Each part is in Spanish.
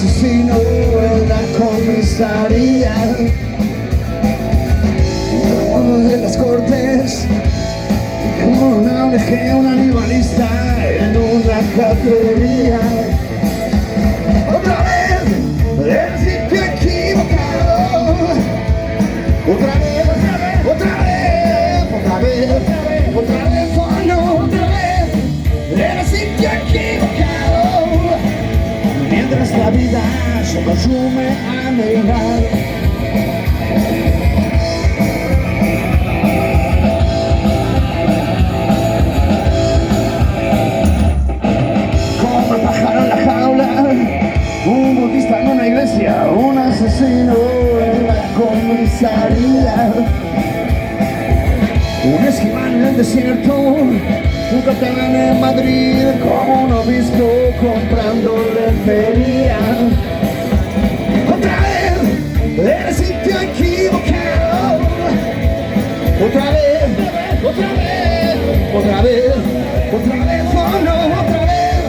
asesino en la comisaría, de las cortes, como una ONG, un animalista en una cafetería. Otra vez, el sitio equivocado. Otra vez, otra vez, otra vez, otra vez, oh no, otra vez, el sitio equivocado. Mientras la vida se consume a mi lado. Un budista en una iglesia, un asesino en la comisaría, un esquimal en el desierto, un catalán en Madrid, como un obispo comprando lencería. Otra vez, el sitio equivocado. Otra vez, otra vez, otra vez, otra vez, oh no, otra vez,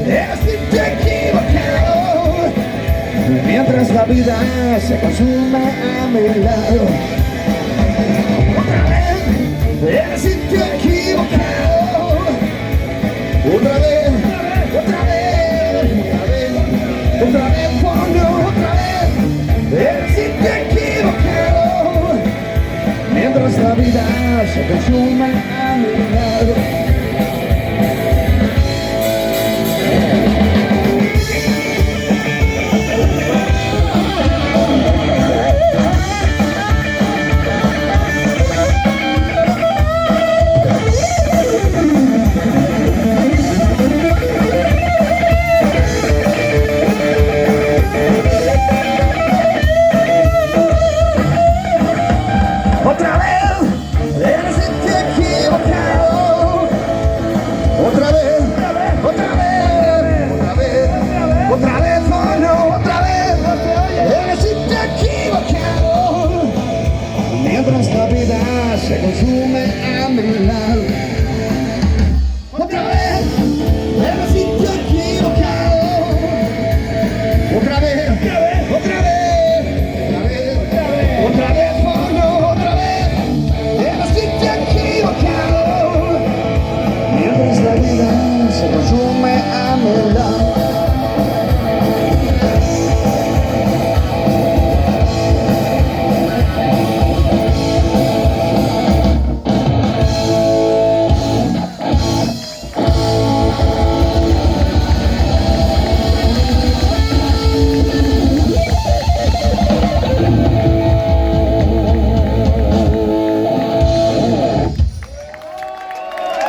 el sitio equivocado. Mientras la vida se consume a mi lado. Otra vez, el sitio equivocado. Otra vez,